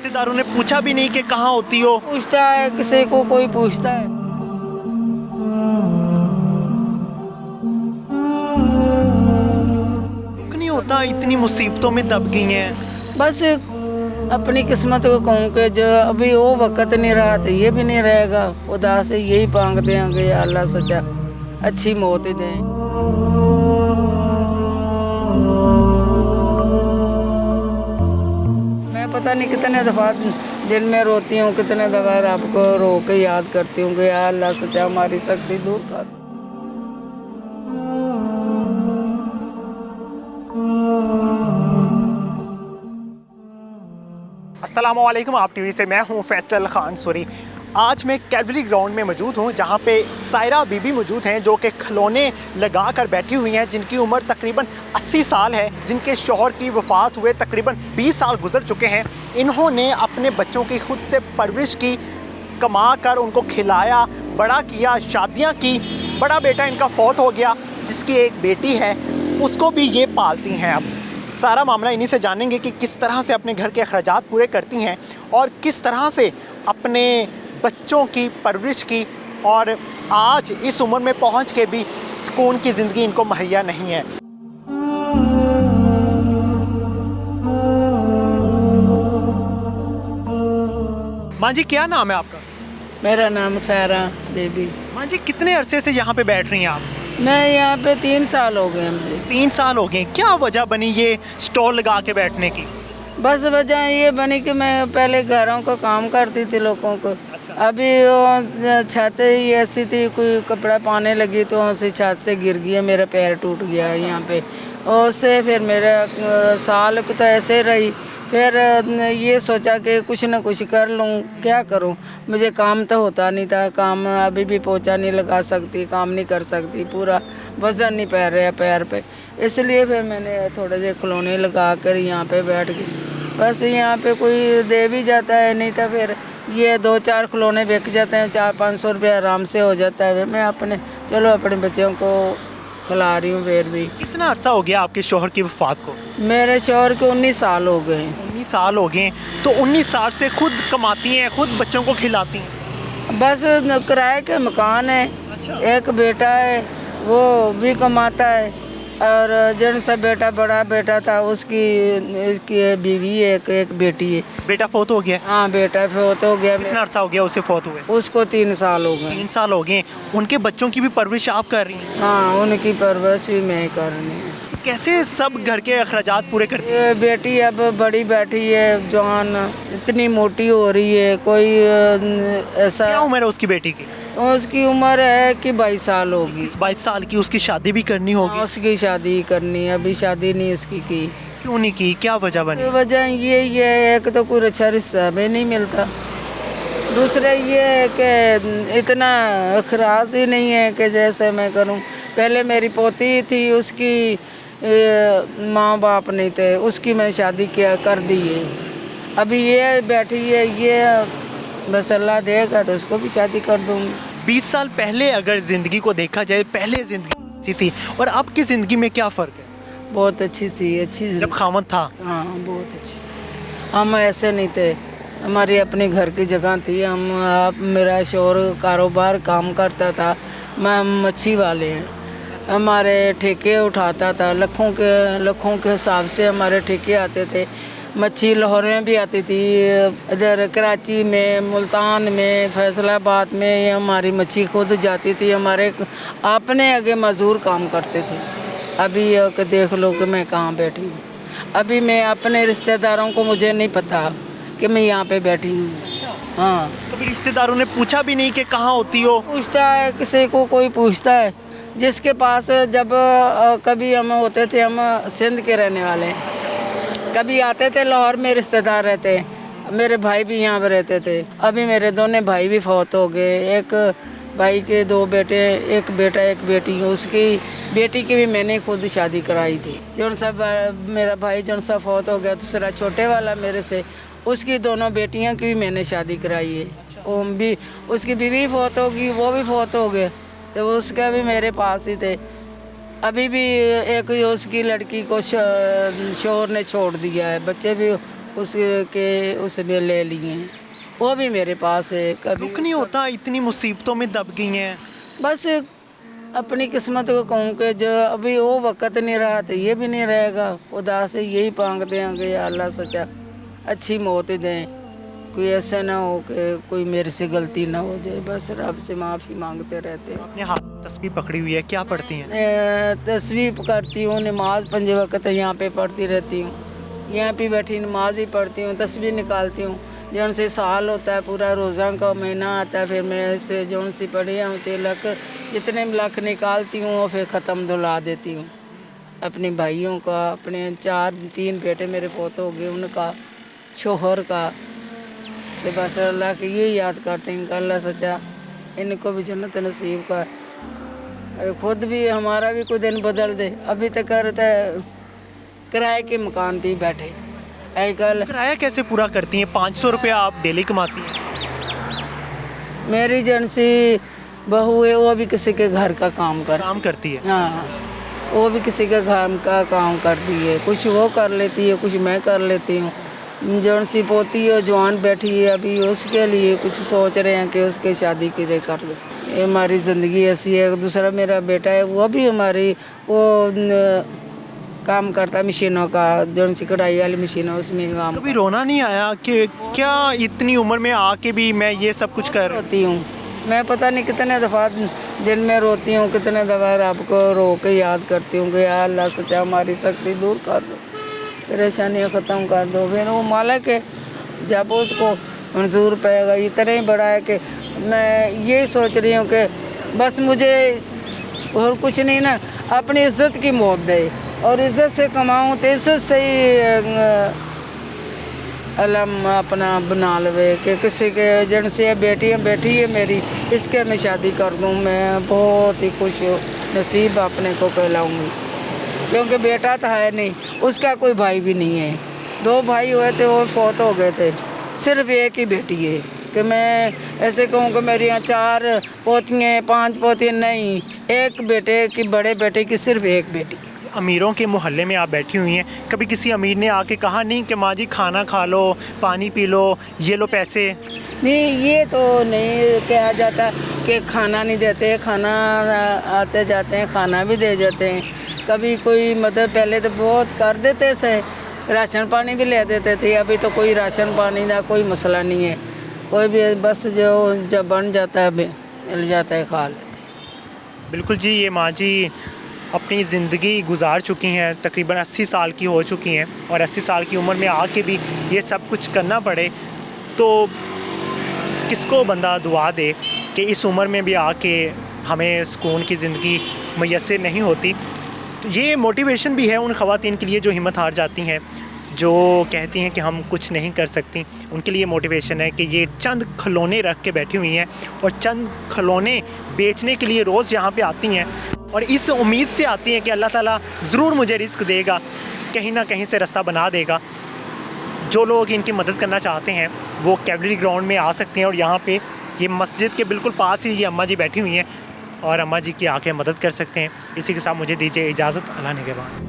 रिश्तेदारों ने पूछा भी नहीं कि कहाँ होती हो? पूछता है, किसी को कोई पूछता है। दुख नहीं होता इतनी मुसीबतों में दब गई हैं? बस अपनी किस्मत को कहूँ कि जो अभी वो वक्त नहीं रहा तो ये भी नहीं रहेगा। खुदा से यही मांगते हैं कि अल्लाह सच्चा अच्छी मौत दे। मैं पता नहीं कितने दफ़ा दिन में रोती हूँ, कितने दफ़ा रब को रो के याद करती हूँ कि या अल्लाह सच्चा हमारी सख्ती दूर कर। अस्सलामुअलैकुम, आप टीवी से मैं हूं फैसल खान सूरी। आज मैं कैलवरी ग्राउंड में मौजूद हूं जहां पे सायरा बीबी मौजूद हैं जो कि खिलौने लगा कर बैठी हुई हैं, जिनकी उम्र तकरीबन 80 साल है, जिनके शौहर की वफ़ात हुए तकरीबन 20 साल गुजर चुके हैं। इन्होंने अपने बच्चों की खुद से परवरिश की, कमा कर उनको खिलाया, बड़ा किया, शादियाँ की। बड़ा बेटा इनका फौत हो गया, जिसकी एक बेटी है, उसको भी ये पालती हैं। अब सारा मामला इन्हीं से जानेंगे कि किस तरह से अपने घर के अखराजात पूरे करती हैं और किस तरह से अपने बच्चों की परवरिश की, और आज इस उम्र में पहुंच के भी सुकून की ज़िंदगी इनको मुहैया नहीं है। माँ जी, क्या नाम है आपका? मेरा नाम सायरा बीबी। माँ जी, कितने अरसे से यहाँ पे बैठ रही हैं आप? मैं यहाँ पे 3 साल हो गए मुझे। 3 साल हो गए। क्या वजह बनी ये स्टॉल लगा के बैठने की? बस वजह ये बनी कि मैं पहले घरों का काम करती थी लोगों को। अभी वो छत ही ऐसी थी, कोई कपड़ा पाने लगी तो उसी छत से गिर गया, मेरा पैर टूट गया यहाँ पे। और उससे फिर मेरा साल तो ऐसे रही। फिर ये सोचा कि कुछ ना कुछ कर लूँ, क्या करूँ। मुझे काम तो होता नहीं था, काम अभी भी पोछा नहीं लगा सकती, काम नहीं कर सकती, पूरा वज़न नहीं पै रहा पैर पे। इसलिए फिर मैंने थोड़े से खिलौने लगा कर यहाँ पे बैठ गई। बस यहाँ पे कोई दे भी जाता है, नहीं तो फिर ये 2-4 खिलौने बिक जाते हैं, 400-500 रुपये आराम से हो जाता है। मैं अपने अपने बच्चों को खिला रही हूँ। फिर भी कितना अरसा हो गया आपके शौहर की वफ़ात को? मेरे शौहर के 19 साल हो गए। 19 साल हो गए। तो 19 साल से खुद कमाती हैं, खुद बच्चों को खिलाती हैं? बस किराए के मकान है। अच्छा। एक बेटा है, वो भी कमाता है, और जिन सा बेटा बड़ा बेटा था उसकी बीवी है, एक बेटी है। बेटा फौत हो गया? हाँ, बेटा फौत हो गया। कितना अरसा हो गया उसे फौत हुए? उसको 3 साल हो गए। 3 साल हो गए। उनके बच्चों की भी परवरिश आप कर रही हैं? हाँ, उनकी परवरिश भी मैं कर रही हूँ। कैसे सब घर के अखराजात पूरे करती हैं? ये बेटी अब बड़ी बैठी है, जवान, इतनी मोटी हो रही है, कोई ऐसा। क्या उम्र है उसकी बेटी की? उसकी उम्र है कि 22 साल होगी। 22 साल की। उसकी शादी भी करनी होगी? उसकी शादी करनी है, अभी शादी नहीं उसकी की। क्यों नहीं की? क्या वजह बनी? वजह ये है, एक तो कोई अच्छा रिश्ता भी नहीं मिलता, दूसरा ये है कि इतना अखराज ही नहीं है कि जैसे मैं करूं। पहले मेरी पोती थी, उसकी माँ बाप नहीं थे, उसकी मैं शादी कर दी है। अभी ये बैठी है, ये बस अल्लाह देगा तो उसको भी शादी कर दूँगी। 20 साल पहले अगर ज़िंदगी को देखा जाए, पहले ज़िंदगी सी थी और अब की ज़िंदगी में क्या फ़र्क है? बहुत अच्छी थी, अच्छी जब खामद था? हाँ, बहुत अच्छी थी। हम ऐसे नहीं थे, हमारी अपने घर की जगह थी। मेरा शौहर कारोबार काम करता था, मैं मच्छी वाले हैं, हमारे ठेके उठाता था, लाखों के हिसाब से हमारे ठेके आते थे। मच्छी लाहौर में भी आती थी, इधर कराची में, मुल्तान में, फैसलाबाद में, ये हमारी मच्छी खुद जाती थी। हमारे अपने आगे मज़दूर काम करते थे। अभी देख लो कि मैं कहाँ बैठी हूँ। अभी मैं अपने रिश्तेदारों को, मुझे नहीं पता कि मैं यहाँ पे बैठी हूँ। हाँ, कभी रिश्तेदारों ने पूछा भी नहीं कि कहाँ होती हो? पूछता है, किसी को कोई पूछता है। जिसके पास जब कभी हम होते थे, हम सिंध के रहने वाले हैं, कभी आते थे, लाहौर में रिश्तेदार रहते, मेरे भाई भी यहाँ पर रहते थे। अभी मेरे दोनों भाई भी फौत हो गए। एक भाई के 2 बेटे, एक बेटा एक बेटी। उसकी बेटी की भी मैंने खुद शादी कराई थी। जौन सा मेरा भाई जौन सा फौत हो गया, दूसरा छोटे वाला मेरे से, उसकी दोनों बेटियां की भी मैंने शादी कराई है। वो भी, उसकी बीवी फौत होगी, वो भी फौत हो गए, तो उसका भी मेरे पास ही थे। अभी भी एक उसकी लड़की को शौहर ने छोड़ दिया है, बच्चे भी उसके उसने ले लिए हैं, वो भी मेरे पास है। कभी दुख नहीं होता, इतनी मुसीबतों में दब गई हैं? बस अपनी किस्मत को कहूँ कि जो अभी वो वक्त नहीं रहा तो ये भी नहीं रहेगा। खुदा से यही मांगते हैं कि या अल्लाह सच्चा अच्छी मौत दें, कोई ऐसा ना हो कि कोई मेरे से गलती ना हो जाए। बस रब से माफ़ी मांगते रहते हैं। अपने हाथ में तस्बीह पकड़ी हुई है, क्या पढ़ती हैं? तस्वीर करती हूँ, नमाज 5 वक्त यहाँ पे पढ़ती रहती हूँ। यहाँ पे बैठी नमाज भी पढ़ती हूँ, तस्वीर निकालती हूँ। जौन से साल होता है पूरा रोज़ा का महीना आता है, फिर मैं इससे जौन सी पढ़ी हूँ तिलक जितने लख निकालती हूँ वो फिर ख़त्म धुला देती हूँ। अपने भाइयों का, अपने 3 बेटे मेरे फोत हो गए, उनका, शोहर का, तो बस अल्लाह की ये याद करते हैं कि अल्लाह सच्चा इनको भी जन्नत नसीब का। अरे खुद भी हमारा भी कोई दिन बदल दे। अभी तक करता है किराए के मकान पे ही बैठे। आजकल किराया कैसे पूरा करती हैं? 500 रुपया आप डेली कमाती हैं। मेरी एजेंसी बहू है, वो भी किसी के घर का काम करती है। हाँ, वो भी किसी के घर का काम करती है। कुछ वो कर लेती है, कुछ मैं कर लेती हूँ। जौन सी पोती है जवान बैठी है, अभी उसके लिए कुछ सोच रहे हैं कि उसकी शादी किधर कर लो। ये हमारी ज़िंदगी ऐसी है। दूसरा मेरा बेटा है, वो भी हमारी काम करता है मशीनों का, जौन सी कढ़ाई वाली मशीन है उसमें काम। कभी रोना नहीं आया कि क्या इतनी उम्र में आके भी मैं ये सब कुछ कर रोती हूँ मैं, पता नहीं कितने दफ़ा दिन में रोती हूँ, कितने दफ़ा रब को रो के याद करती हूँ कि यार अल्लाह सच्चा हमारी सख्ती दूर कर दो, परेशानियाँ ख़त्म कर दो। फिर वो मालिक है, जब उसको मंजूर पाएगा। इतना ही बड़ा है कि मैं ये सोच रही हूँ कि बस मुझे और कुछ नहीं ना, अपनी इज़्ज़त की मौत दे और इज़्ज़त से कमाऊँ तो इज़्ज़त से ही अलम अपना बना लवे कि किसी के जन से बेटी है मेरी, इसके मैं शादी कर दूँ। मैं बहुत ही खुश नसीब अपने को कहलाऊँगी, क्योंकि बेटा तो है नहीं, उसका कोई भाई भी नहीं है। 2 भाई हुए थे, वो फौत हो गए थे, सिर्फ एक ही बेटी है। कि मैं ऐसे कहूँ कि मेरे यहाँ 4 पोतियाँ 5 पोतियाँ नहीं, एक बेटे की, बड़े बेटे की सिर्फ एक बेटी। अमीरों के मोहल्ले में आप बैठी हुई हैं, कभी किसी अमीर ने आके कहा नहीं कि माँ जी खाना खा लो, पानी पी लो, ये लो पैसे? नहीं, ये तो नहीं कहा जाता कि खाना नहीं देते। खाना आते जाते हैं, खाना भी दे जाते हैं। कभी कोई मतलब पहले तो बहुत कर देते थे, राशन पानी भी ले देते थे। अभी तो कोई राशन पानी का कोई मसला नहीं है, कोई भी बस जो जब बन जाता है मिल जाता है, खा लेते। बिल्कुल जी, ये माँ जी अपनी ज़िंदगी गुजार चुकी हैं, तकरीबन 80 साल की हो चुकी हैं, और 80 साल की उम्र में आके भी ये सब कुछ करना पड़े तो किसको बंदा दुआ दे कि इस उम्र में भी आके हमें सुकून की ज़िंदगी मैसर नहीं होती। तो ये मोटिवेशन भी है उन ख़वातीन के लिए जो हिम्मत हार जाती हैं, जो कहती हैं कि हम कुछ नहीं कर सकती। उनके लिए मोटिवेशन है कि ये चंद खिलौने रख के बैठी हुई हैं और चंद खिलौने बेचने के लिए रोज़ यहाँ पे आती हैं, और इस उम्मीद से आती हैं कि अल्लाह ताला ज़रूर मुझे रिस्क देगा, कहीं ना कहीं से रास्ता बना देगा। जो लोग इनकी मदद करना चाहते हैं वो कैवलरी ग्राउंड में आ सकते हैं, और यहाँ पे ये मस्जिद के बिल्कुल पास ही ये अम्मा जी बैठी हुई हैं, और अम्मा जी की आके मदद कर सकते हैं। इसी के साथ मुझे दीजिए इजाज़त। अल्लाह निगहबान।